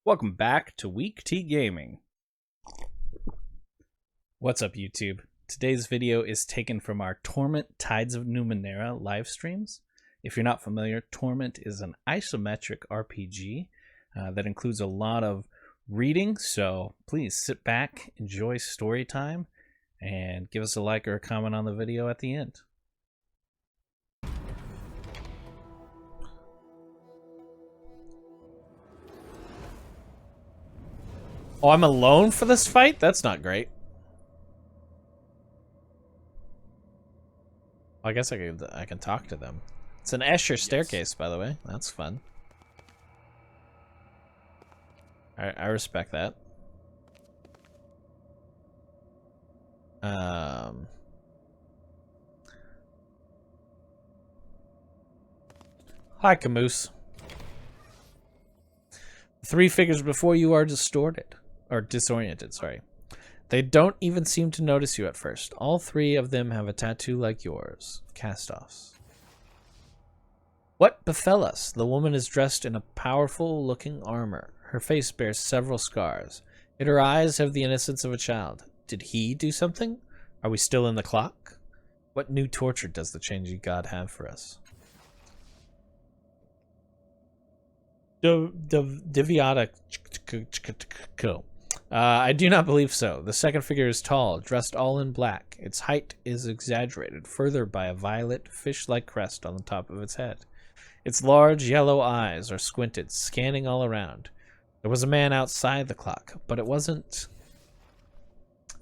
Welcome back to WeakT Gaming. What's up, YouTube? Today's video is taken from our Torment Tides of Numenera live streams. If you're not familiar, Torment is an isometric RPG that includes a lot of reading, so please sit back, enjoy story time, and give us a like or a comment on the video at the end. Oh, I'm alone for this fight? That's not great. I guess I can talk to them. It's an Escher staircase, by the way. That's fun. I respect that. Hi, Camoose. 3 figures before you are distorted. Or disoriented, sorry. They don't even seem to notice you at first. All 3 of them have a tattoo like yours. Cast-offs. What befell us? The woman is dressed in a powerful-looking armor. Her face bears several scars. Yet her eyes have the innocence of a child. Did he do something? Are we still in the clock? What new torture does the changing god have for us? Diviata. I do not believe so. The second figure is tall, dressed all in black. Its height is exaggerated further by a violet, fish-like crest on the top of its head. Its large yellow eyes are squinted, scanning all around. There was a man outside the clock, but it wasn't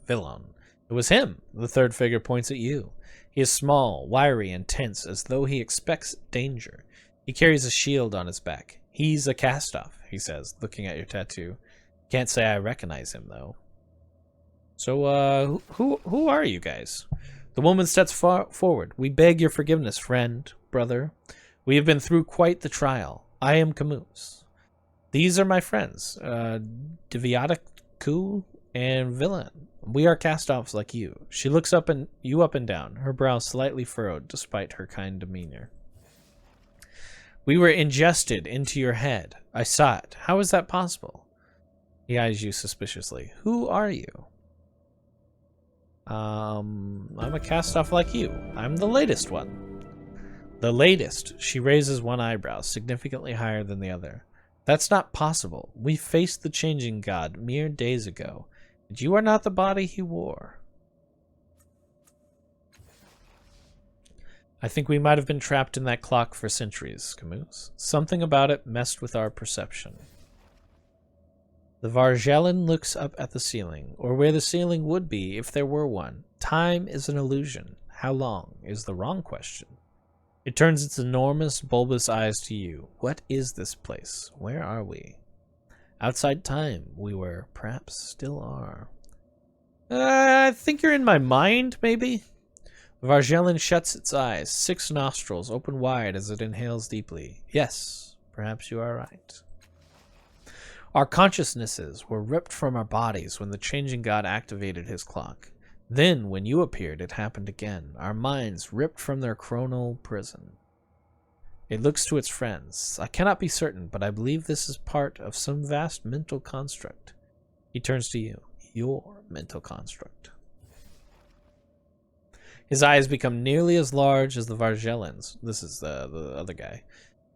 Villon. It was him. The third figure points at you. He is small, wiry, and tense, as though he expects danger. He carries a shield on his back. He's a cast-off, he says, looking at your tattoo. Can't say I recognize him, though. So, who are you guys? The woman steps forward. We beg your forgiveness, friend, brother. We have been through quite the trial. I am Camus. These are my friends, Deviatiku and Villain. We are cast-offs like you. She looks up and down, her brow slightly furrowed despite her kind demeanor. We were ingested into your head. I saw it. How is that possible? He eyes you suspiciously. Who are you? I'm a cast-off like you. I'm the latest one. The latest. She raises one eyebrow, significantly higher than the other. That's not possible. We faced the changing god mere days ago, and you are not the body he wore. I think we might have been trapped in that clock for centuries, Camus. Something about it messed with our perception. The Varjelin looks up at the ceiling, or where the ceiling would be if there were one. Time is an illusion. How long is the wrong question. It turns its enormous, bulbous eyes to you. What is this place? Where are we? Outside time, we were, perhaps still are. I think you're in my mind, maybe? Varjelin shuts its eyes, 6 nostrils open wide as it inhales deeply. Yes, perhaps you are right. Our consciousnesses were ripped from our bodies when the changing god activated his clock. Then, when you appeared, it happened again. Our minds ripped from their chronal prison. It looks to its friends. I cannot be certain, but I believe this is part of some vast mental construct. He turns to you. Your mental construct. His eyes become nearly as large as the Varjelin's. This is the other guy.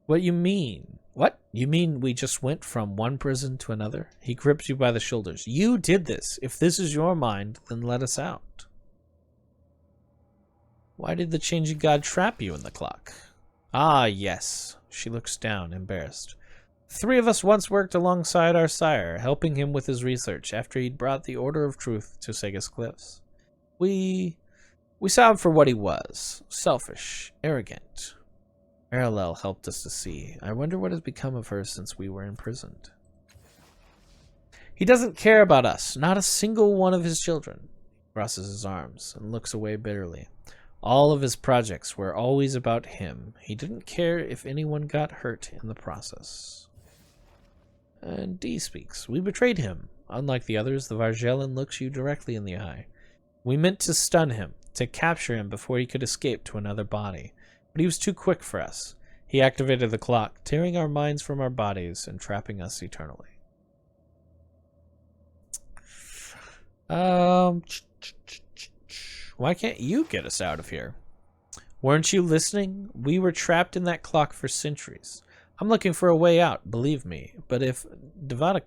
What you mean? What? You mean we just went from one prison to another? He grips you by the shoulders. You did this. If this is your mind, then let us out. Why did the changing god trap you in the clock? Ah, yes. She looks down, embarrassed. 3 of us once worked alongside our sire, helping him with his research after he'd brought the Order of Truth to Sega's Cliffs. We saw him for what he was. Selfish, arrogant. Parallel helped us to see. I wonder what has become of her since we were imprisoned. He doesn't care about us, not a single one of his children. He crosses his arms and looks away bitterly. All of his projects were always about him. He didn't care if anyone got hurt in the process. And D speaks. We betrayed him. Unlike the others, the Varjelin looks you directly in the eye. We meant to stun him, to capture him before he could escape to another body. But he was too quick for us. He activated the clock, tearing our minds from our bodies and trapping us eternally. Why can't you get us out of here? Weren't you listening? We were trapped in that clock for centuries. I'm looking for a way out, believe me. But if Devia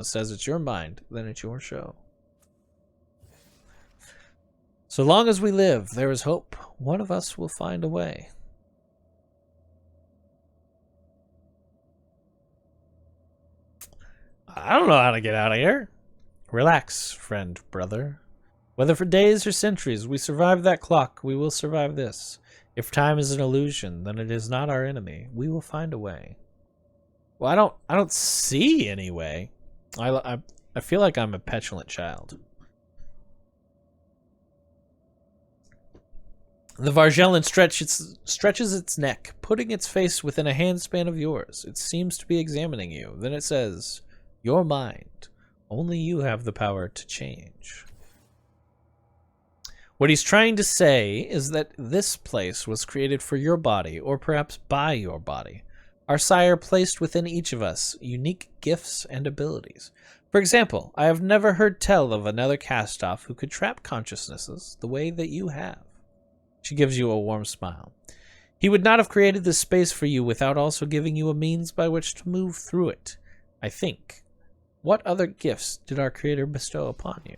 says it's your mind, then it's your show. So long as we live, there is hope. One of us will find a way. I don't know how to get out of here. Relax, friend, brother. Whether for days or centuries we survive that clock, we will survive this. If time is an illusion, then it is not our enemy. We will find a way. Well, I don't see any way. I feel like I'm a petulant child. The Varjellen stretches its neck, putting its face within a handspan of yours. It seems to be examining you. Then it says, "Your mind. Only you have the power to change." What he's trying to say is that this place was created for your body, or perhaps by your body. Our sire placed within each of us unique gifts and abilities. For example, I have never heard tell of another cast-off who could trap consciousnesses the way that you have. She gives you a warm smile. He would not have created this space for you without also giving you a means by which to move through it, I think. What other gifts did our Creator bestow upon you?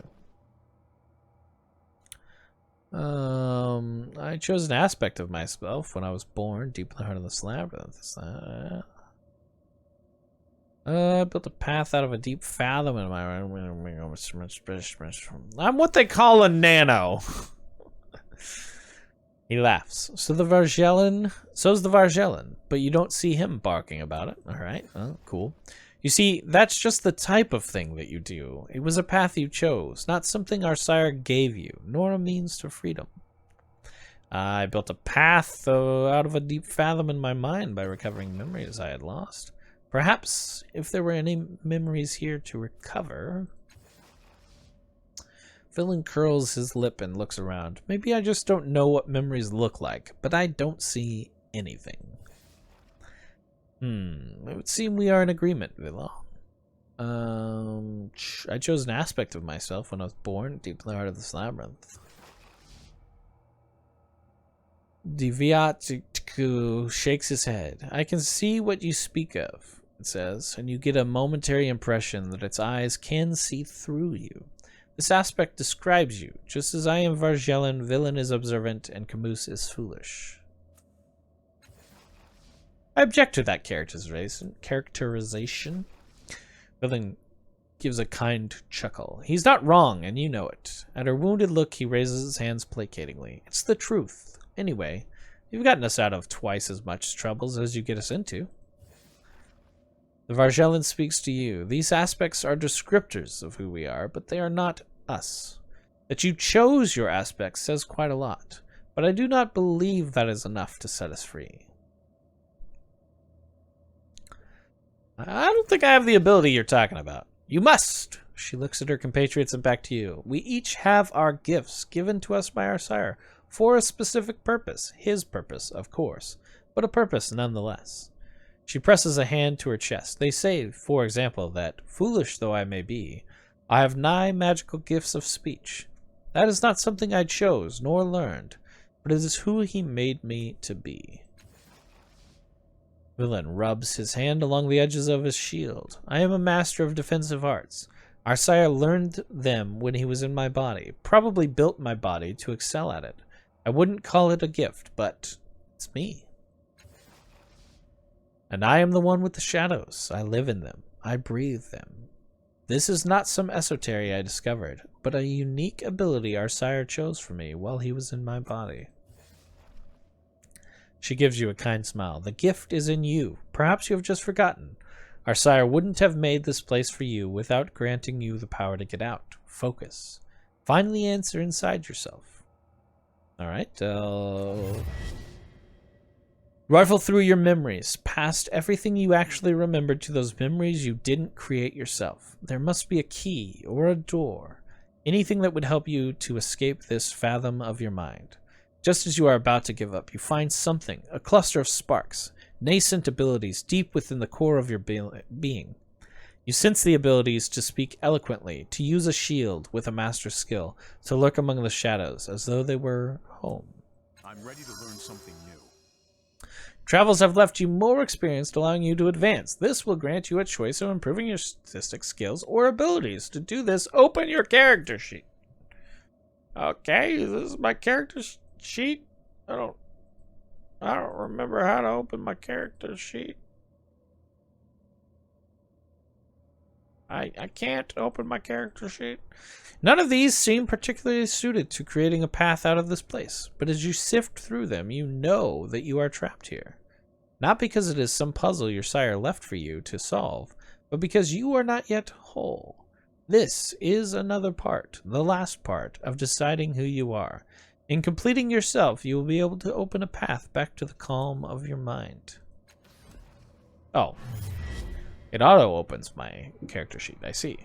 I chose an aspect of myself when I was born, deep in the heart of this labyrinth. I built a path out of a deep fathom in my... I'm what they call a nano. He laughs. So's the Varjellen, but you don't see him barking about it. Alright, well, cool. You see, that's just the type of thing that you do. It was a path you chose, not something our sire gave you, nor a means to freedom. I built a path out of a deep fathom in my mind by recovering memories I had lost. Perhaps, if there were any memories here to recover... Villain curls his lip and looks around. Maybe I just don't know what memories look like, but I don't see anything. It would seem we are in agreement, Villa. I chose an aspect of myself when I was born, deep in the heart of this labyrinth. Diviatku shakes his head. I can see what you speak of, it says, and you get a momentary impression that its eyes can see through you. This aspect describes you. Just as I am Varjellen, Villain is observant, and Camus is foolish. I object to that characterization. Villain gives a kind chuckle. He's not wrong, and you know it. At her wounded look, he raises his hands placatingly. It's the truth. Anyway, you've gotten us out of twice as much troubles as you get us into. The Varjellen speaks to you. These aspects are descriptors of who we are, but they are not us. That you chose your aspects says quite a lot, but I do not believe that is enough to set us free. I don't think I have the ability you're talking about. You must! She looks at her compatriots and back to you. We each have our gifts given to us by our sire for a specific purpose. His purpose, of course, but a purpose nonetheless. She presses a hand to her chest. They say, for example, that, foolish though I may be, I have nigh magical gifts of speech. That is not something I chose, nor learned, but it is who he made me to be. Villain rubs his hand along the edges of his shield. I am a master of defensive arts. Our sire learned them when he was in my body, probably built my body to excel at it. I wouldn't call it a gift, but it's me. And I am the one with the shadows. I live in them. I breathe them. This is not some esotery I discovered, but a unique ability our sire chose for me while he was in my body. She gives you a kind smile. The gift is in you. Perhaps you have just forgotten. Our sire wouldn't have made this place for you without granting you the power to get out. Focus. Find the answer inside yourself. Alright, rifle through your memories, past everything you actually remembered to those memories you didn't create yourself. There must be a key or a door, anything that would help you to escape this fathom of your mind. Just as you are about to give up, you find something, a cluster of sparks, nascent abilities deep within the core of your being. You sense the abilities to speak eloquently, to use a shield with a master skill, to lurk among the shadows as though they were home. I'm ready to learn something new. Travels have left you more experienced, allowing you to advance. This will grant you a choice of improving your statistics, skills, or abilities. To do this, open your character sheet. Okay, this is my character sheet. I don't remember how to open my character sheet. I can't open my character sheet. None of these seem particularly suited to creating a path out of this place, but as you sift through them, you know that you are trapped here. Not because it is some puzzle your sire left for you to solve, but because you are not yet whole. This is another part, the last part, of deciding who you are. In completing yourself, you will be able to open a path back to the calm of your mind. Oh. It auto-opens my character sheet, I see.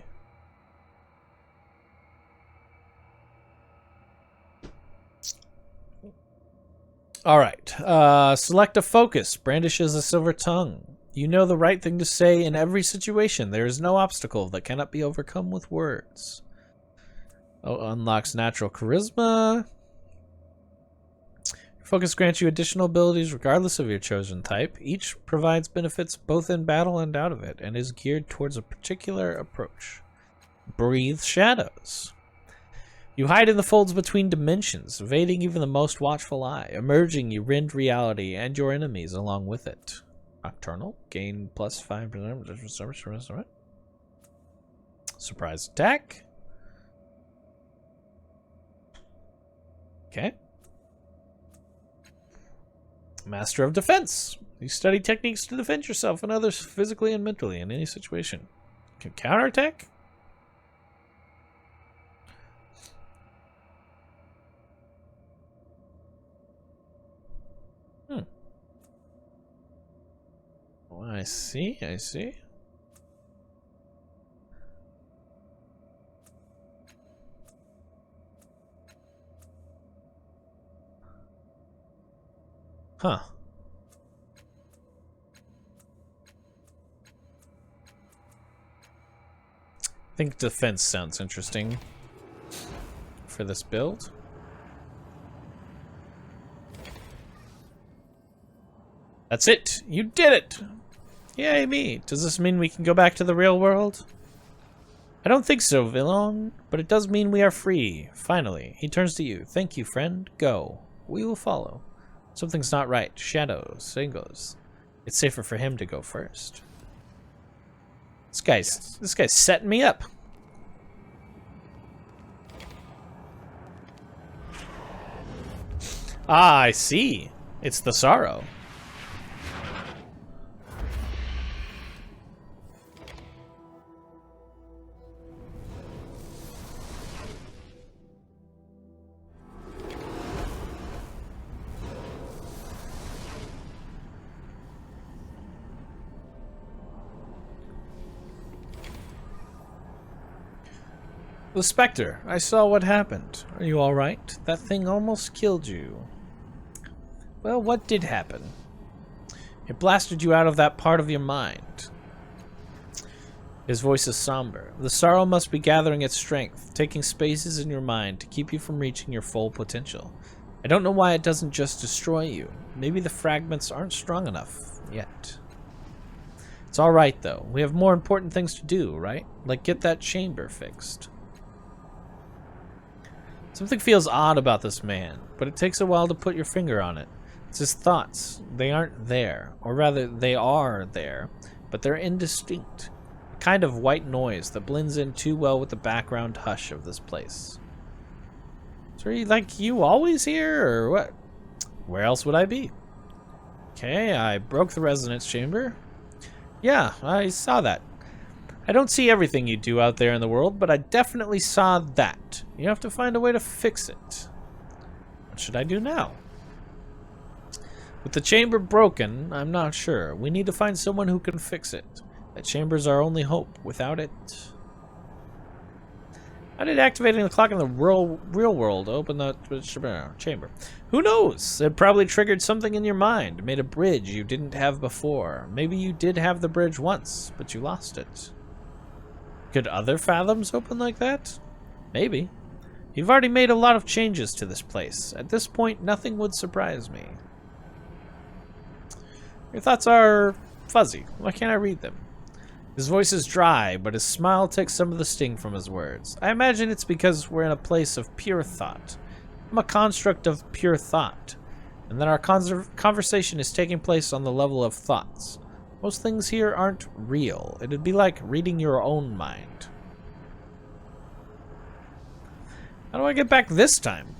Alright, select a focus, brandishes a silver tongue. You know the right thing to say in every situation. There is no obstacle that cannot be overcome with words. Oh, unlocks natural charisma. Focus grants you additional abilities regardless of your chosen type. Each provides benefits both in battle and out of it, and is geared towards a particular approach. Breathe shadows. You hide in the folds between dimensions, evading even the most watchful eye. Emerging, you rend reality and your enemies along with it. Nocturnal. Gain plus 5%. Surprise attack. Okay. Master of Defense. You study techniques to defend yourself and others physically and mentally in any situation. Can counterattack? Oh, I see. Huh. I think defense sounds interesting for this build. That's it! You did it! Yay me! Does this mean we can go back to the real world? I don't think so, Villon, but it does mean we are free. Finally. He turns to you. Thank you, friend. Go. We will follow. Something's not right. Shadows, singles. It's safer for him to go first. This guy's setting me up. Ah, I see. It's the sorrow. The Spectre, I saw what happened. Are you alright? That thing almost killed you. Well, what did happen? It blasted you out of that part of your mind. His voice is somber. The sorrow must be gathering its strength, taking spaces in your mind to keep you from reaching your full potential. I don't know why it doesn't just destroy you. Maybe the fragments aren't strong enough yet. It's alright, though. We have more important things to do, right? Like get that chamber fixed. Something feels odd about this man, but it takes a while to put your finger on it. It's his thoughts. They aren't there. Or rather, they are there, but they're indistinct. A kind of white noise that blends in too well with the background hush of this place. So are you, like, you always here, or what? Where else would I be? Okay, I broke the resonance chamber. Yeah, I saw that. I don't see everything you do out there in the world, but I definitely saw that. You have to find a way to fix it. What should I do now? With the chamber broken, I'm not sure. We need to find someone who can fix it. That chamber's our only hope. Without it... How did activating the clock in the real world open the chamber? Who knows? It probably triggered something in your mind, made a bridge you didn't have before. Maybe you did have the bridge once, but you lost it. Could other fathoms open like that? Maybe. You've already made a lot of changes to this place. At this point, nothing would surprise me. Your thoughts are fuzzy. Why can't I read them? His voice is dry, but his smile takes some of the sting from his words. I imagine it's because we're in a place of pure thought. I'm a construct of pure thought, and that our conversation is taking place on the level of thoughts. Most things here aren't real. It'd be like reading your own mind. How do I get back this time?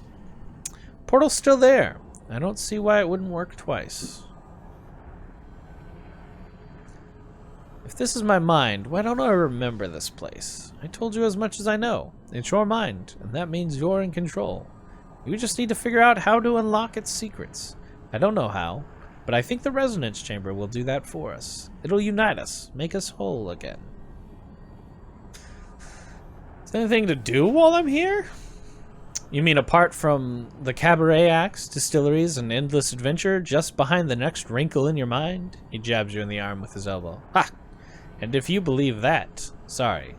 Portal's still there. I don't see why it wouldn't work twice. If this is my mind, why don't I remember this place? I told you as much as I know. It's your mind, and that means you're in control. You just need to figure out how to unlock its secrets. I don't know how, but I think the resonance chamber will do that for us. It'll unite us, make us whole again. Is there anything to do while I'm here? You mean apart from the cabaret acts, distilleries, and endless adventure, just behind the next wrinkle in your mind? He jabs you in the arm with his elbow. Ha! And if you believe that, sorry.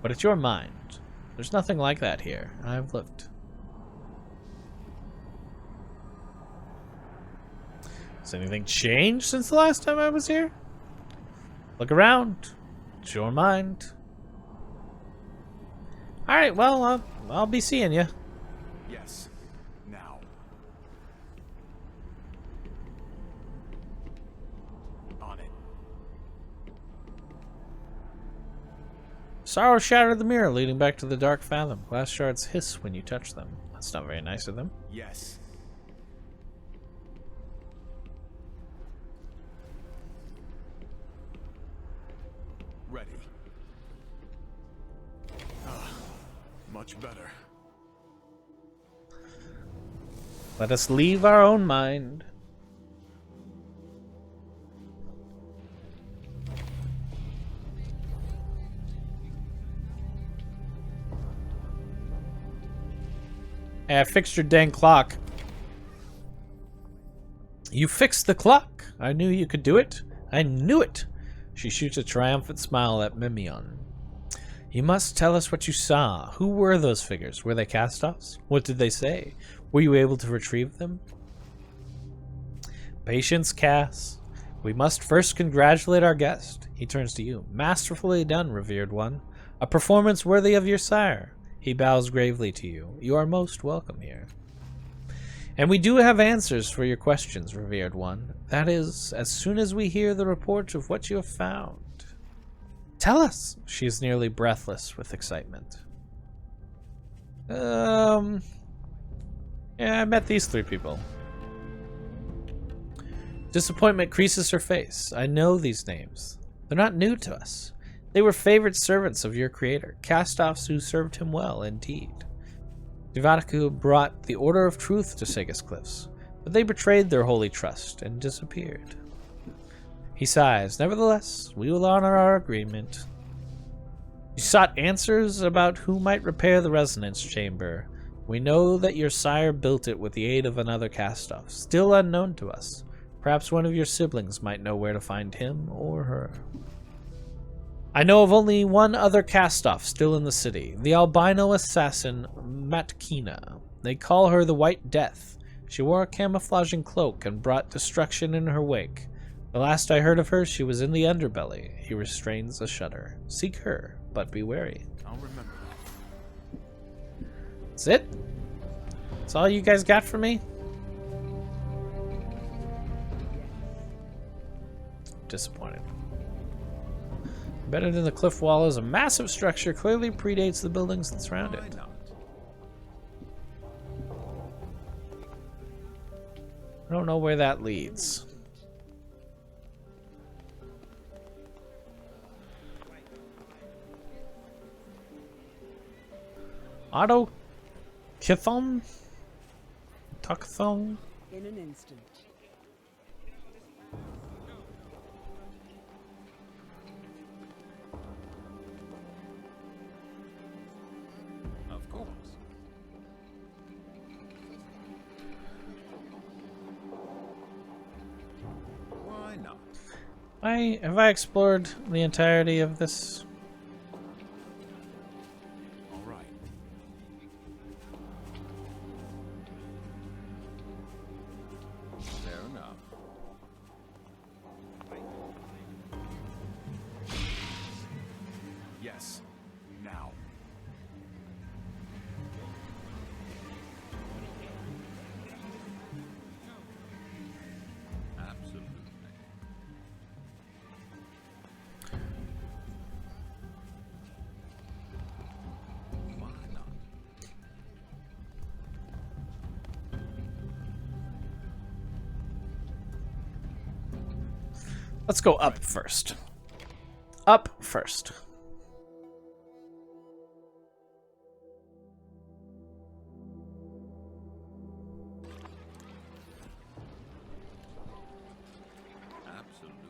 But it's your mind. There's nothing like that here. I've looked. Has anything changed since the last time I was here? Look around. It's your mind. Alright, well, I'll be seeing you. Yes. Now. On it. Sorrow shattered the mirror leading back to the dark fathom. Glass shards hiss when you touch them. That's not very nice of them. Yes. Ready. Much better. Let us leave our own mind. Hey, I fixed your dang clock. You fixed the clock. I knew you could do it. I knew it. She shoots a triumphant smile at Mimion. You must tell us what you saw. Who were those figures? Were they cast-offs? What did they say? Were you able to retrieve them? Patience, Cass. We must first congratulate our guest. He turns to you. Masterfully done, revered one. A performance worthy of your sire. He bows gravely to you. You are most welcome here. And we do have answers for your questions, revered one. That is, as soon as we hear the report of what you have found. Tell us! She is nearly breathless with excitement. Yeah, I met these three people. Disappointment creases her face. I know these names. They're not new to us. They were favored servants of your creator, cast-offs who served him well, indeed. Devadaku brought the Order of Truth to Sega's Cliffs, but they betrayed their holy trust and disappeared. He sighs. Nevertheless, we will honor our agreement. You sought answers about who might repair the resonance chamber. We know that your sire built it with the aid of another cast-off, still unknown to us. Perhaps one of your siblings might know where to find him or her. I know of only one other cast-off still in the city, the albino assassin Matkina. They call her the White Death. She wore a camouflaging cloak and brought destruction in her wake. The last I heard of her, she was in the underbelly. He restrains a shudder. Seek her, but be wary. I'll remember. That's it? That's all you guys got for me? Disappointed. Embedded in the cliff wall is a massive structure, clearly predates the buildings that surround it. I don't know where that leads. Auto Kithon? Tuckthong? In an instant. Of course. Why not? Have I explored the entirety of this? Yes. Now. Absolutely. Why not? Let's go up first. Up first. Absolutely.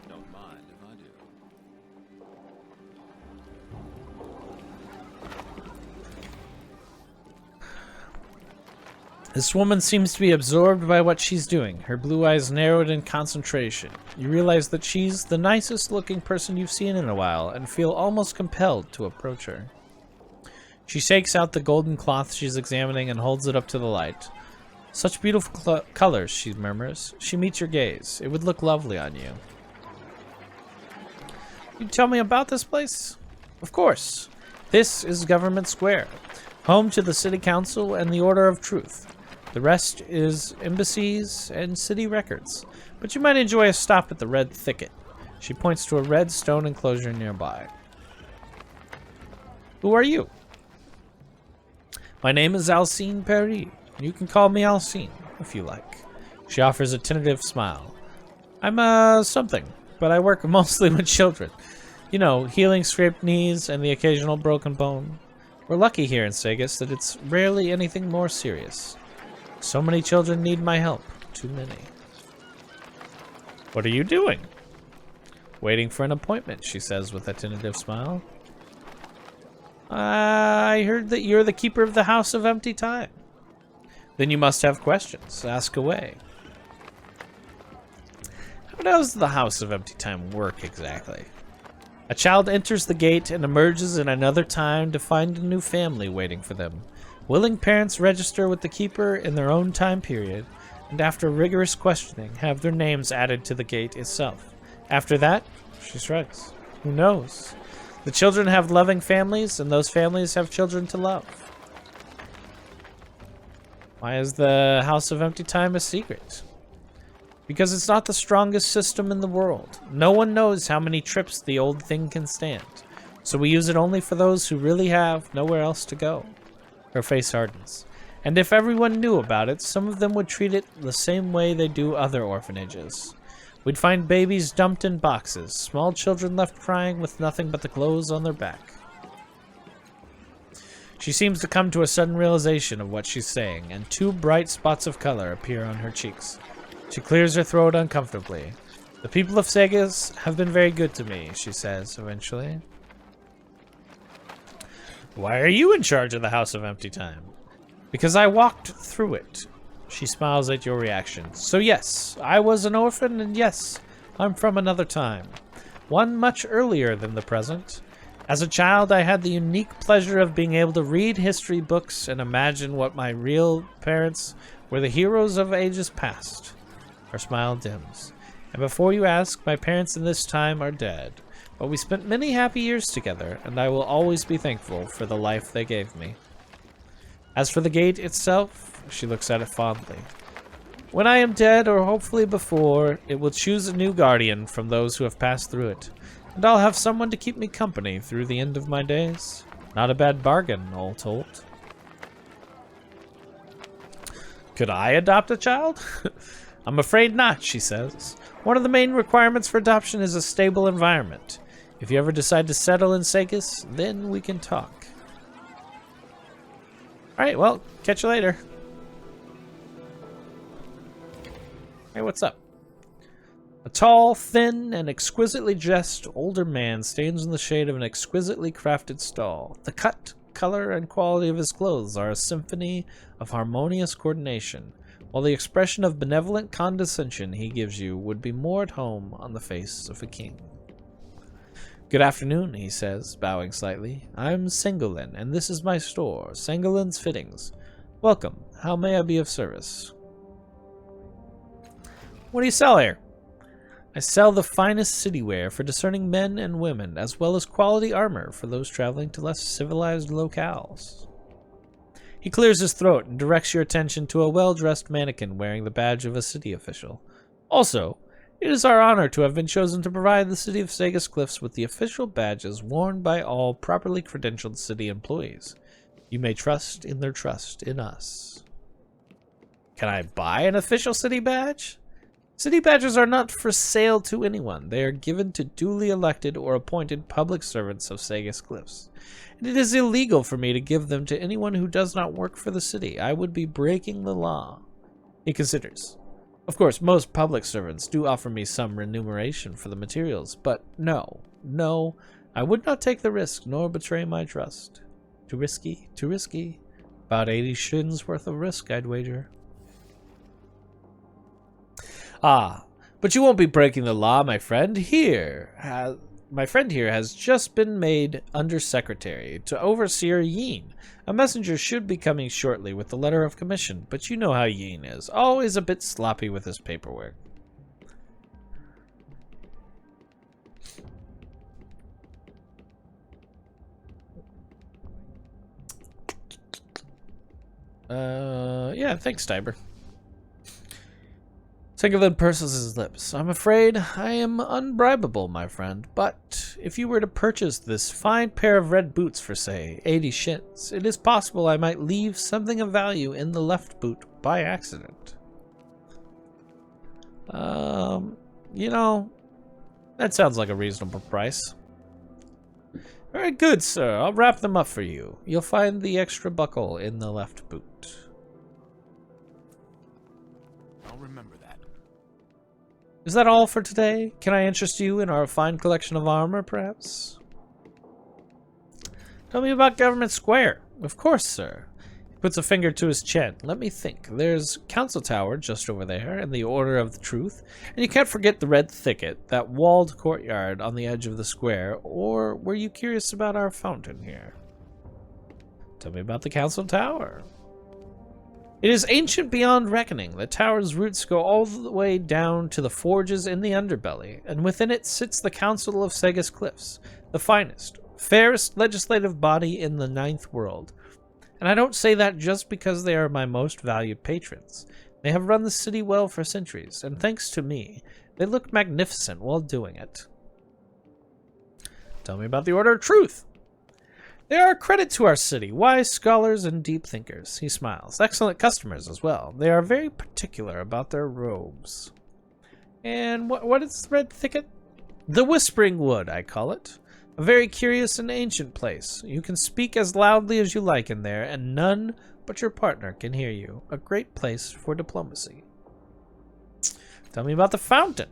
Don't mind if I do. This woman seems to be absorbed by what she's doing. Her blue eyes narrowed in concentration. You realize that she's the nicest looking person you've seen in a while and feel almost compelled to approach her. She shakes out the golden cloth she's examining and holds it up to the light. Such beautiful colors, she murmurs. She meets your gaze. It would look lovely on you. You tell me about this place? Of course. This is Government Square, home to the City Council and the Order of Truth. The rest is embassies and city records, but you might enjoy a stop at the Red Thicket. She points to a red stone enclosure nearby. Who are you? My name is Alcine Paris. You can call me Alcine, if you like. She offers a tentative smile. I'm, something, but I work mostly with children. You know, healing scraped knees and the occasional broken bone. We're lucky here in Sagus that it's rarely anything more serious. So many children need my help. Too many. What are you doing? Waiting for an appointment, she says with a tentative smile. I heard that you're the keeper of the House of Empty Time. Then you must have questions. Ask away. How does the House of Empty Time work exactly? A child enters the gate and emerges in another time to find a new family waiting for them. Willing parents register with the Keeper in their own time period, and after rigorous questioning, have their names added to the gate itself. After that, she shrugs. Who knows? The children have loving families, and those families have children to love. Why is the House of Empty Time a secret? Because it's not the strongest system in the world. No one knows how many trips the old thing can stand. So we use it only for those who really have nowhere else to go. Her face hardens. And if everyone knew about it, some of them would treat it the same way they do other orphanages. We'd find babies dumped in boxes, small children left crying with nothing but the clothes on their back. She seems to come to a sudden realization of what she's saying, and two bright spots of color appear on her cheeks. She clears her throat uncomfortably. The people of Sagus have been very good to me, she says eventually. Why are you in charge of the House of Empty Time? Because I walked through it. She smiles at your reaction. So yes, I was an orphan, and yes, I'm from another time. One much earlier than the present. As a child, I had the unique pleasure of being able to read history books and imagine what my real parents were the heroes of ages past. Her smile dims. And before you ask, my parents in this time are dead. But we spent many happy years together, and I will always be thankful for the life they gave me. As for the gate itself, she looks at it fondly. When I am dead, or hopefully before, it will choose a new guardian from those who have passed through it. And I'll have someone to keep me company through the end of my days. Not a bad bargain, all told. Could I adopt a child? I'm afraid not, she says. One of the main requirements for adoption is a stable environment. If you ever decide to settle in Sagus, then we can talk. Alright, well, catch you later. Hey, what's up? A tall, thin, and exquisitely dressed older man stands in the shade of an exquisitely crafted stall. The cut, color, and quality of his clothes are a symphony of harmonious coordination, while the expression of benevolent condescension he gives you would be more at home on the face of a king. Good afternoon, he says, bowing slightly. I'm Sengolin, and this is my store, Sengolin's Fittings. Welcome. How may I be of service? What do you sell here? I sell the finest city wear for discerning men and women, as well as quality armor for those traveling to less civilized locales. He clears his throat and directs your attention to a well-dressed mannequin wearing the badge of a city official. Also, it is our honor to have been chosen to provide the city of Sagus Cliffs with the official badges worn by all properly credentialed city employees. You may trust in their trust in us. Can I buy an official city badge? City badges are not for sale to anyone. They are given to duly elected or appointed public servants of Sagus Cliffs. And it is illegal for me to give them to anyone who does not work for the city. I would be breaking the law. He considers. Of course, most public servants do offer me some remuneration for the materials, but no, I would not take the risk nor betray my trust. Too risky, too risky. About 80 shins worth of risk, I'd wager. Ah, but you won't be breaking the law, my friend. My friend here has just been made Undersecretary to Overseer Yeen. A messenger should be coming shortly with the letter of commission, but you know how Yeen is. Always a bit sloppy with his paperwork. Yeah, thanks, Tiber. Singlin purses his lips. I'm afraid I am unbribable, my friend, but if you were to purchase this fine pair of red boots for, say, 80 shins, it is possible I might leave something of value in the left boot by accident. You know, that sounds like a reasonable price. Very good, sir. I'll wrap them up for you. You'll find the extra buckle in the left boot. I'll remember that. Is that all for today? Can I interest you in our fine collection of armor, perhaps? Tell me about Government Square. Of course, sir. He puts a finger to his chin. Let me think. There's Council Tower just over there, and the Order of the Truth. And you can't forget the Red Thicket, that walled courtyard on the edge of the square. Or were you curious about our fountain here? Tell me about the Council Tower. It is ancient beyond reckoning. The tower's roots go all the way down to the forges in the underbelly, and within it sits the Council of Sagus Cliffs, the finest, fairest legislative body in the Ninth World. And I don't say that just because they are my most valued patrons. They have run the city well for centuries, and thanks to me, they look magnificent while doing it. Tell me about the Order of Truth. They are a credit to our city, wise scholars and deep thinkers. He smiles. Excellent customers as well. They are very particular about their robes. And what is the Red Thicket? The Whispering Wood, I call it. A very curious and ancient place. You can speak as loudly as you like in there, and none but your partner can hear you. A great place for diplomacy. Tell me about the fountain.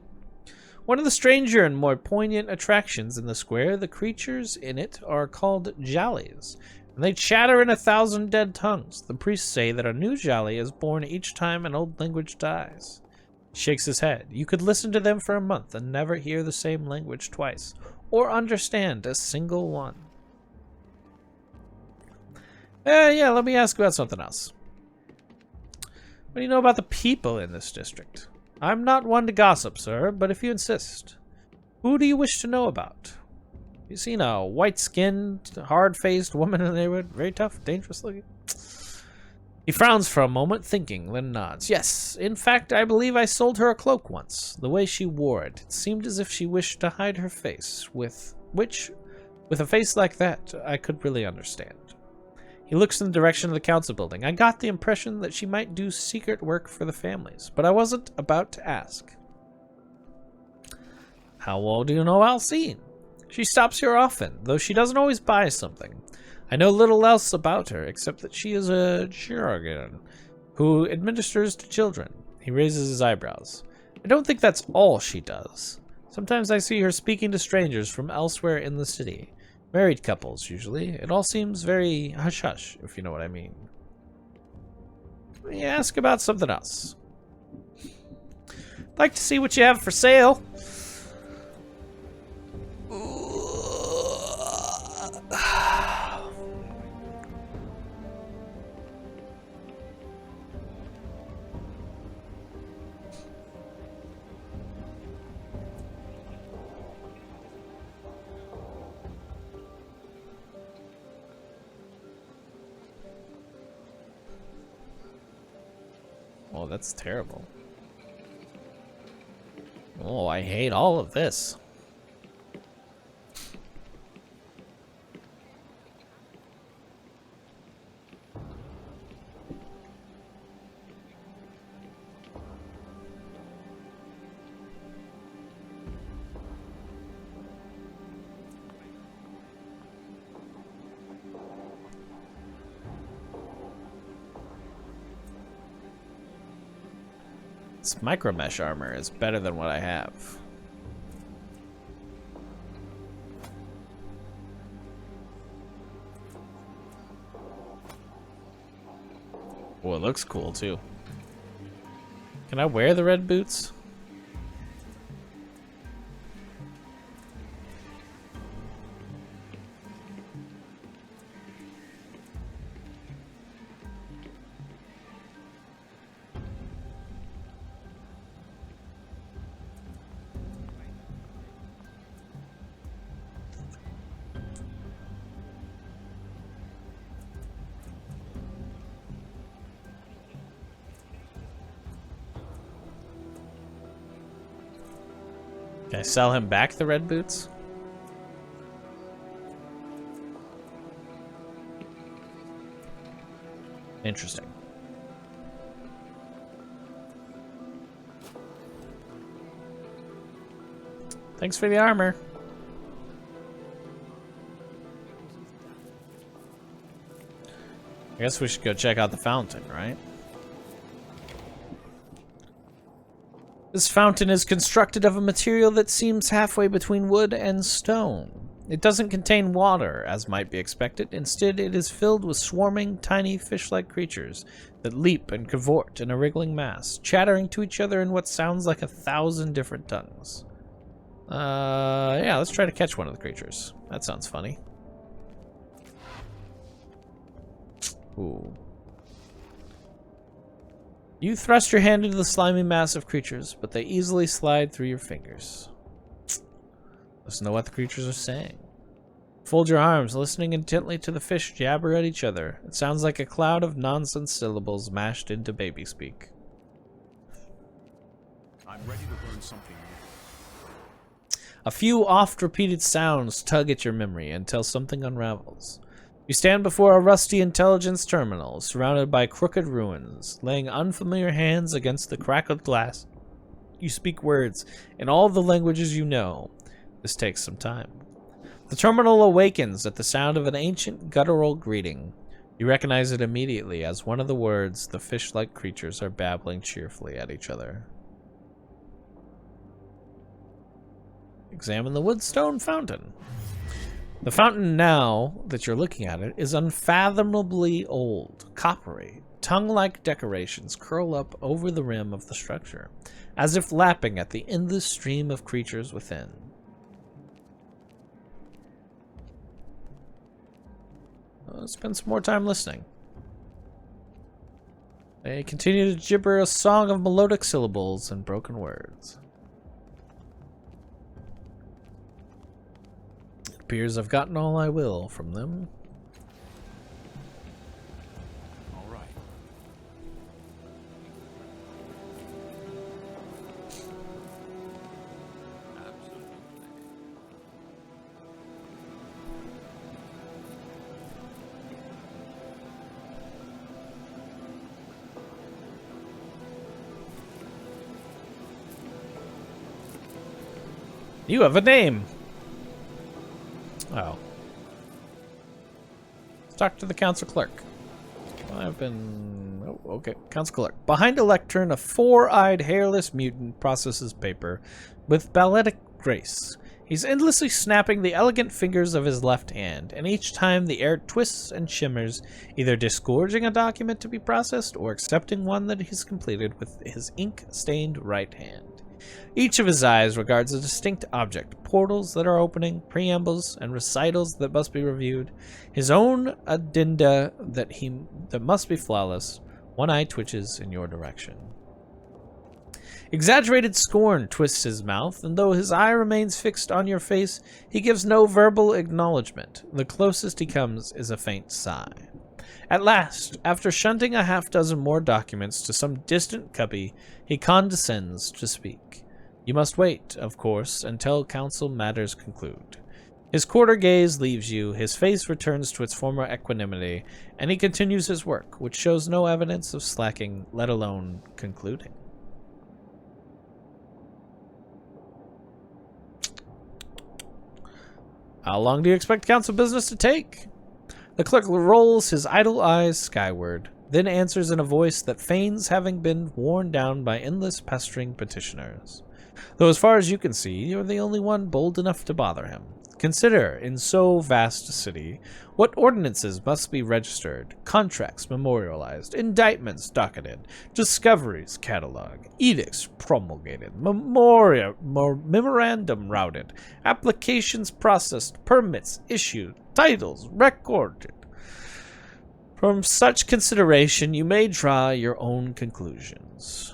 One of the stranger and more poignant attractions in the square, the creatures in it are called Jallies, and they chatter in 1,000 dead tongues. The priests say that a new Jalli is born each time an old language dies. He shakes his head. You could listen to them for a month and never hear the same language twice, or understand a single one. Yeah, let me ask about something else. What do you know about the people in this district? I'm not one to gossip, sir, but if you insist. Who do you wish to know about? You seen a white-skinned, hard-faced woman in the neighborhood? Very tough, dangerous looking? He frowns for a moment, thinking, then nods. Yes, in fact, I believe I sold her a cloak once. The way she wore it, it seemed as if she wished to hide her face, with a face like that, I could really understand. He looks in the direction of the council building. I got the impression that she might do secret work for the families, but I wasn't about to ask. How well do you know Alcine? She stops here often, though she doesn't always buy something. I know little else about her, except that she is a Chirurgeon who administers to children. He raises his eyebrows. I don't think that's all she does. Sometimes I see her speaking to strangers from elsewhere in the city. Married couples, usually. It all seems very hush-hush, if you know what I mean. Let me ask about something else. I'd like to see what you have for sale. Oh, that's terrible. Oh, I hate all of this. This micro mesh armor is better than what I have. Oh, it looks cool too. Can I wear the red boots? Can I sell him back the red boots? Interesting. Thanks for the armor. I guess we should go check out the fountain, right? This fountain is constructed of a material that seems halfway between wood and stone. It doesn't contain water, as might be expected. Instead, it is filled with swarming, tiny fish-like creatures that leap and cavort in a wriggling mass, chattering to each other in what sounds like 1,000 different tongues. Yeah, let's try to catch one of the creatures. That sounds funny. Ooh. You thrust your hand into the slimy mass of creatures, but they easily slide through your fingers. Listen to what the creatures are saying. Fold your arms, listening intently to the fish jabber at each other. It sounds like a cloud of nonsense syllables mashed into baby speak. I'm ready to learn something new. A few oft-repeated sounds tug at your memory until something unravels. You stand before a rusty intelligence terminal, surrounded by crooked ruins, laying unfamiliar hands against the crackled glass. You speak words in all the languages you know. This takes some time. The terminal awakens at the sound of an ancient guttural greeting. You recognize it immediately as one of the words the fish-like creatures are babbling cheerfully at each other. Examine the woodstone fountain. The fountain, now that you're looking at it, is unfathomably old, coppery. Tongue-like decorations curl up over the rim of the structure, as if lapping at the endless stream of creatures within. Let's spend some more time listening. They continue to gibber a song of melodic syllables and broken words. It appears I've gotten all I will from them. All right. Absolutely. You have a name! Oh. Let's talk to the council clerk. I've been... Oh, okay. Council clerk. Behind a lectern, a four-eyed, hairless mutant processes paper with balletic grace. He's endlessly snapping the elegant fingers of his left hand, and each time the air twists and shimmers, either disgorging a document to be processed or accepting one that he's completed with his ink-stained right hand. Each of his eyes regards a distinct object, portals that are opening, preambles, and recitals that must be reviewed, his own addenda that must be flawless. One eye twitches in your direction. Exaggerated scorn twists his mouth, and though his eye remains fixed on your face, he gives no verbal acknowledgement. The closest he comes is a faint sigh. At last, after shunting a half-dozen more documents to some distant cubby, he condescends to speak. You must wait, of course, until council matters conclude. His quarter gaze leaves you, his face returns to its former equanimity, and he continues his work, which shows no evidence of slacking, let alone concluding. How long do you expect council business to take? The clerk rolls his idle eyes skyward, then answers in a voice that feigns having been worn down by endless pestering petitioners. Though as far as you can see, you're the only one bold enough to bother him. Consider, in so vast a city, what ordinances must be registered, contracts memorialized, indictments docketed, discoveries catalogued, edicts promulgated, memorandum routed, applications processed, permits issued, titles recorded. From such consideration, you may draw your own conclusions.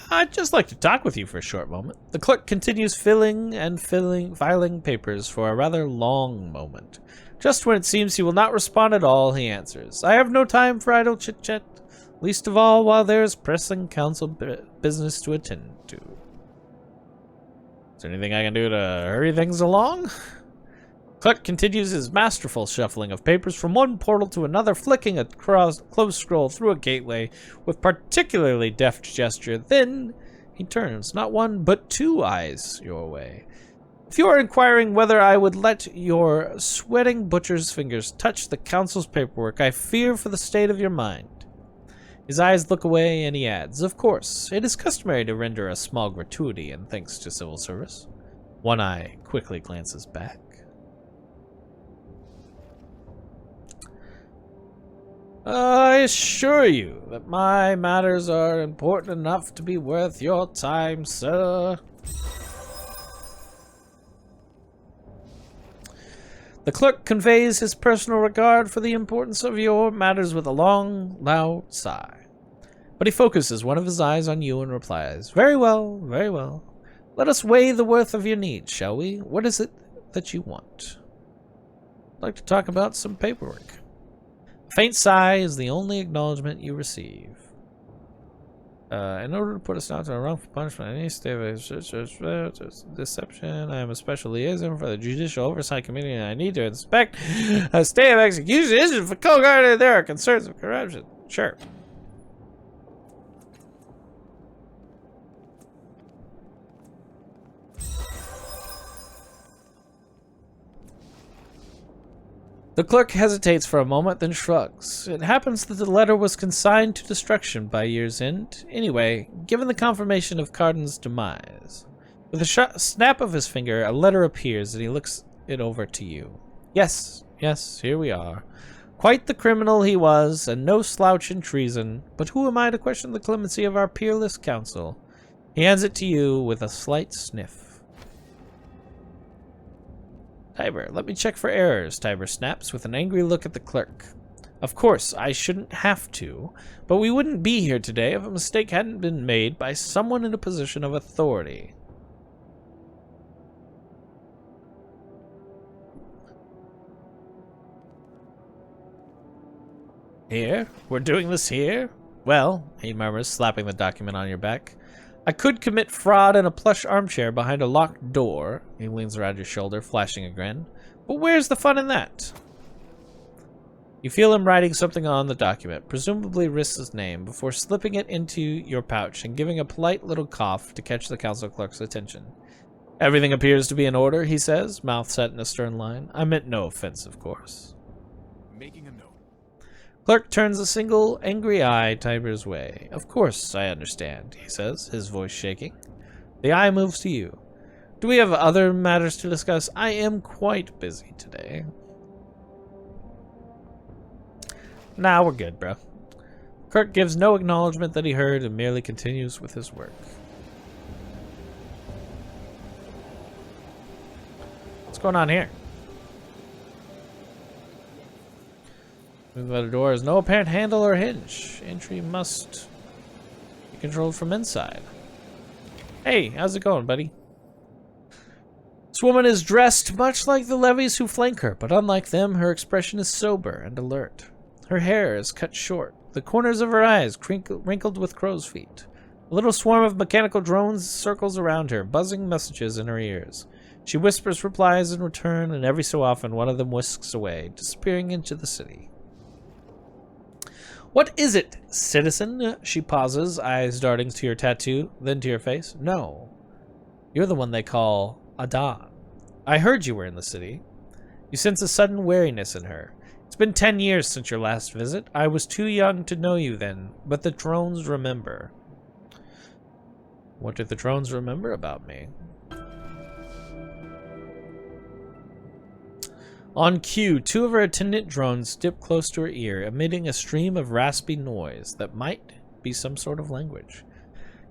I'd just like to talk with you for a short moment. The clerk continues filing papers for a rather long moment. Just when it seems he will not respond at all, he answers, I have no time for idle chit-chat, least of all while there is pressing council business to attend to. Is there anything I can do to hurry things along? Clerk continues his masterful shuffling of papers from one portal to another, flicking a close scroll through a gateway with particularly deft gesture. Then he turns, not one but two eyes your way. If you are inquiring whether I would let your sweating butcher's fingers touch the council's paperwork, I fear for the state of your mind. His eyes look away and he adds, of course, it is customary to render a small gratuity in thanks to civil service. One eye quickly glances back. I assure you that my matters are important enough to be worth your time, sir. The clerk conveys his personal regard for the importance of your matters with a long, loud sigh. But he focuses one of his eyes on you and replies, very well, very well. Let us weigh the worth of your needs, shall we? What is it that you want? I'd like to talk about some paperwork. A faint sigh is the only acknowledgement you receive. In order to put a stop to a wrongful punishment, any state of deception, I am a special liaison for the Judicial Oversight Committee, and I need to inspect a state of execution for co-guarded. There are concerns of corruption. Sure. The clerk hesitates for a moment, then shrugs. It happens that the letter was consigned to destruction by year's end. Anyway, given the confirmation of Cardin's demise. With a snap of his finger, a letter appears and he looks it over to you. Yes, here we are. Quite the criminal he was, and no slouch in treason, but who am I to question the clemency of our peerless council? He hands it to you with a slight sniff. Tiber, let me check for errors, Tiber snaps with an angry look at the clerk. Of course, I shouldn't have to, but we wouldn't be here today if a mistake hadn't been made by someone in a position of authority. Here? We're doing this here? Well, he murmurs, slapping the document on your back. I could commit fraud in a plush armchair behind a locked door. He leans around your shoulder, flashing a grin. But where's the fun in that? You feel him writing something on the document, presumably Riss's name, before slipping it into your pouch and giving a polite little cough to catch the council clerk's attention. Everything appears to be in order, he says, mouth set in a stern line. I meant no offense, of course. Making a note. Clerk turns a single angry eye Tiber's way. Of course, I understand, he says, his voice shaking. The eye moves to you. Do we have other matters to discuss? I am quite busy today. Nah, we're good, bro. Kirk gives no acknowledgement that he heard and merely continues with his work. What's going on here? The door has no apparent handle or hinge. Entry must be controlled from inside. Hey, how's it going, buddy? This woman is dressed much like the levies who flank her, but unlike them, her expression is sober and alert. Her hair is cut short, the corners of her eyes wrinkled with crow's feet. A little swarm of mechanical drones circles around her, buzzing messages in her ears. She whispers replies in return, and every so often one of them whisks away, disappearing into the city. What is it, citizen? She pauses, eyes darting to your tattoo, then to your face. No. You're the one they call Adon. I heard you were in the city. You sense a sudden wariness in her. It's been 10 years since your last visit. I was too young to know you then, but the drones remember. What do the drones remember about me? On cue, 2 of her attendant drones dip close to her ear, emitting a stream of raspy noise that might be some sort of language.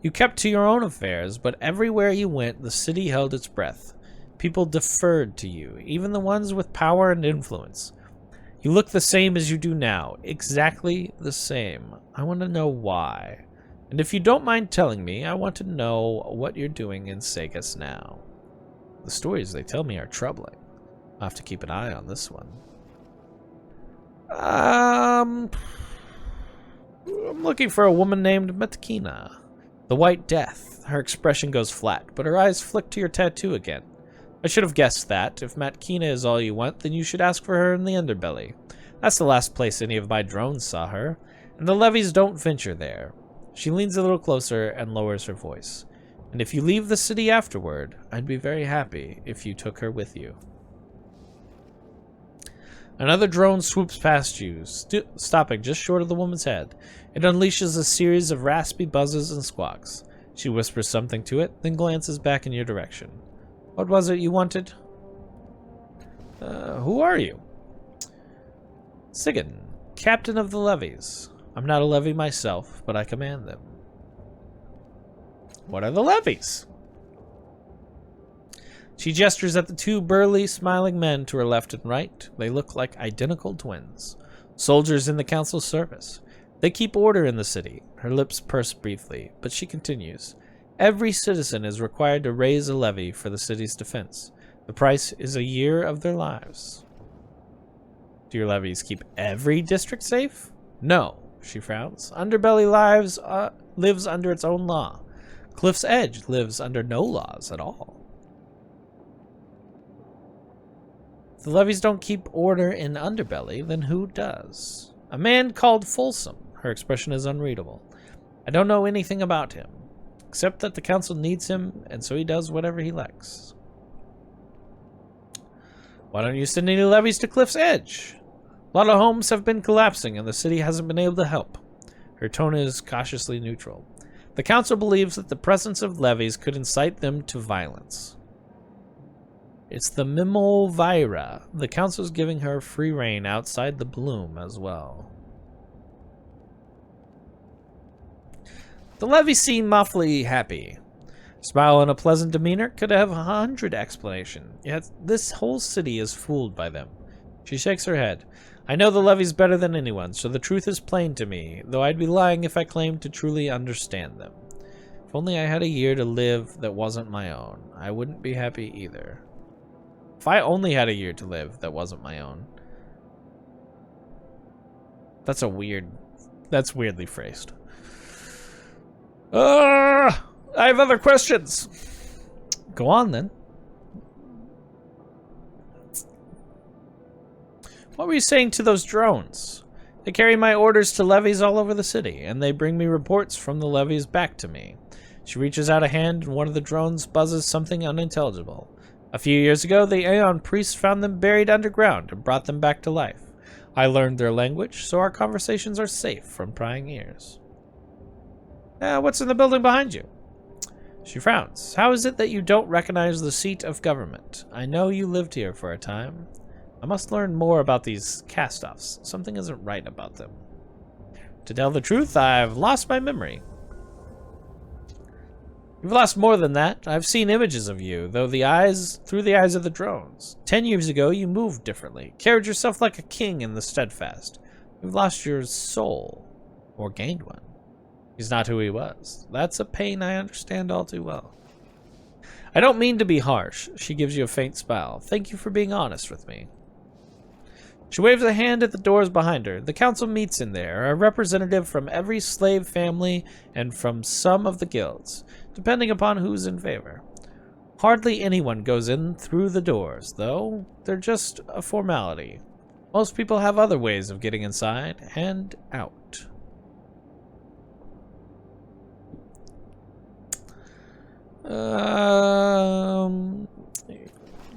You kept to your own affairs, but everywhere you went, the city held its breath. People deferred to you, even the ones with power and influence. You look the same as you do now, exactly the same. I want to know why. And if you don't mind telling me, I want to know what you're doing in Segas now. The stories they tell me are troubling. I'll have to keep an eye on this one. I'm looking for a woman named Matkina. The White Death. Her expression goes flat, but her eyes flick to your tattoo again. I should have guessed that. If Matkina is all you want, then you should ask for her in the underbelly. That's the last place any of my drones saw her, and the levies don't venture there. She leans a little closer and lowers her voice. And if you leave the city afterward, I'd be very happy if you took her with you. Another drone swoops past you, stopping just short of the woman's head. It unleashes a series of raspy buzzes and squawks. She whispers something to it, then glances back in your direction. What was it you wanted? Who are you? Sigan, captain of the levies. I'm not a levy myself, but I command them. What are the levies? She gestures at the 2 burly, smiling men to her left and right. They look like identical twins. Soldiers in the council's service. They keep order in the city. Her lips purse briefly, but she continues. Every citizen is required to raise a levy for the city's defense. The price is a year of their lives. Do your levies keep every district safe? No, she frowns. Underbelly lives under its own law. Cliff's Edge lives under no laws at all. If the levies don't keep order in Underbelly, then who does? A man called Folsom. Her expression is unreadable. I don't know anything about him, except that the council needs him, and so he does whatever he likes. Why don't you send any levies to Cliff's Edge? A lot of homes have been collapsing, and the city hasn't been able to help. Her tone is cautiously neutral. The council believes that the presence of levies could incite them to violence. It's the Mimovira. The council's giving her free rein outside the bloom as well. The levies seem awfully happy. Smile and a pleasant demeanor could have 100 explanations, yet this whole city is fooled by them. She shakes her head. I know the levies better than anyone, so the truth is plain to me, though I'd be lying if I claimed to truly understand them. If only I had a year to live that wasn't my own, I wouldn't be happy either. If I only had a year to live that wasn't my own. That's weirdly phrased. I have other questions. Go on, then. What were you saying to those drones? They carry my orders to levies all over the city, and they bring me reports from the levies back to me. She reaches out a hand, and one of the drones buzzes something unintelligible. A few years ago, the Aeon priests found them buried underground and brought them back to life. I learned their language, so our conversations are safe from prying ears. What's in the building behind you? She frowns. How is it that you don't recognize the seat of government? I know you lived here for a time. I must learn more about these cast-offs. Something isn't right about them. To tell the truth, I've lost my memory. You've lost more than that. I've seen images of you, through the eyes of the drones. 10 years ago, you moved differently, carried yourself like a king in the steadfast. You've lost your soul, or gained one. He's not who he was. That's a pain I understand all too well. I don't mean to be harsh. She gives you a faint smile. Thank you for being honest with me. She waves a hand at the doors behind her. The council meets in there, a representative from every slave family and from some of the guilds, depending upon who's in favor. Hardly anyone goes in through the doors, though. They're just a formality. Most people have other ways of getting inside and out.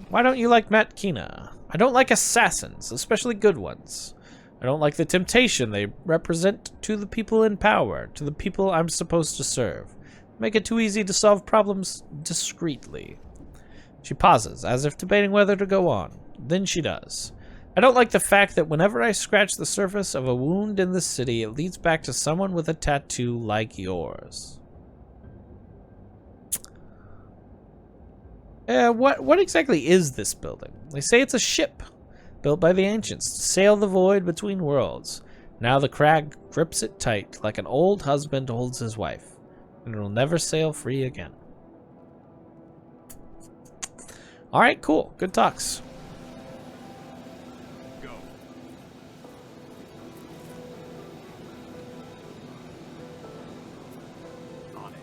Why don't you like Matkina? I don't like assassins, especially good ones. I don't like the temptation they represent to the people in power, to the people I'm supposed to serve. Make it too easy to solve problems discreetly. She pauses, as if debating whether to go on. Then she does. I don't like the fact that whenever I scratch the surface of a wound in this city, it leads back to someone with a tattoo like yours. What exactly is this building? They say it's a ship, built by the ancients to sail the void between worlds. Now the crag grips it tight, like an old husband holds his wife, and it'll never sail free again. Alright, cool. Good talks. Go. On it.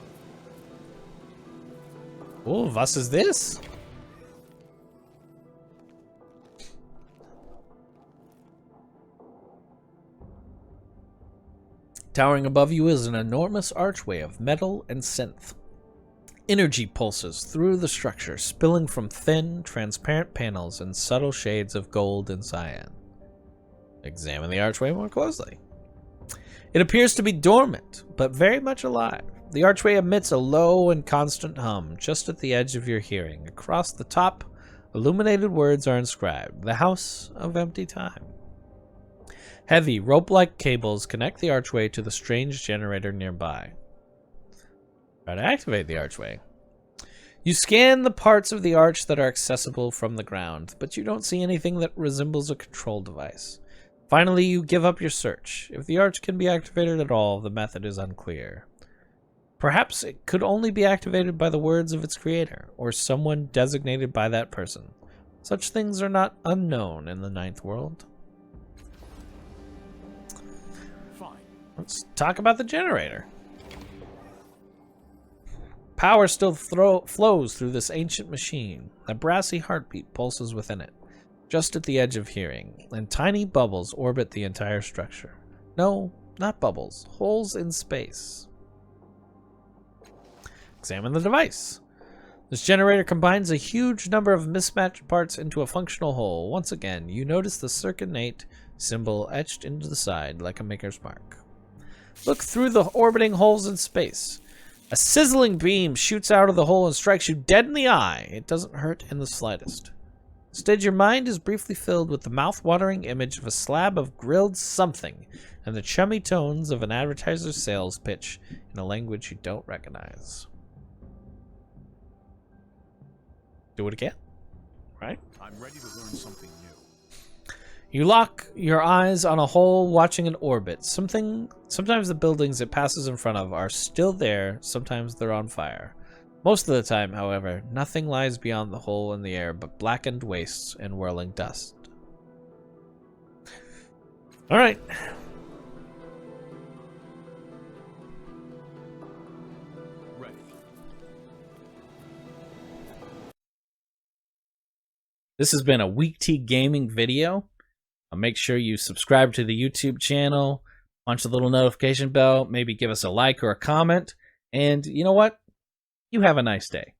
Oh, was is this? Towering above you is an enormous archway of metal and synth. Energy pulses through the structure, spilling from thin, transparent panels and subtle shades of gold and cyan. Examine the archway more closely. It appears to be dormant, but very much alive. The archway emits a low and constant hum just at the edge of your hearing. Across the top, illuminated words are inscribed, "The House of Empty Time." Heavy, rope-like cables connect the archway to the strange generator nearby. Try to activate the archway. You scan the parts of the arch that are accessible from the ground, but you don't see anything that resembles a control device. Finally, you give up your search. If the arch can be activated at all, the method is unclear. Perhaps it could only be activated by the words of its creator, or someone designated by that person. Such things are not unknown in the Ninth World. Fine. Let's talk about the generator. Power still flows through this ancient machine. A brassy heartbeat pulses within it, just at the edge of hearing, and tiny bubbles orbit the entire structure. No, not bubbles, holes in space. Examine the device. This generator combines a huge number of mismatched parts into a functional whole. Once again, you notice the circonate symbol etched into the side like a maker's mark. Look through the orbiting holes in space. A sizzling beam shoots out of the hole and strikes you dead in the eye. It doesn't hurt in the slightest. Instead, your mind is briefly filled with the mouth-watering image of a slab of grilled something and the chummy tones of an advertiser's sales pitch in a language you don't recognize. Do it again, right? I'm ready to learn something new. You lock your eyes on a hole watching an orbit. Sometimes the buildings it passes in front of are still there, sometimes they're on fire. Most of the time, however, nothing lies beyond the hole in the air but blackened wastes and whirling dust. All right. Ready. This has been a WeakT Gaming video. Make sure you subscribe to the YouTube channel, punch the little notification bell, maybe give us a like or a comment, and you know what? You have a nice day.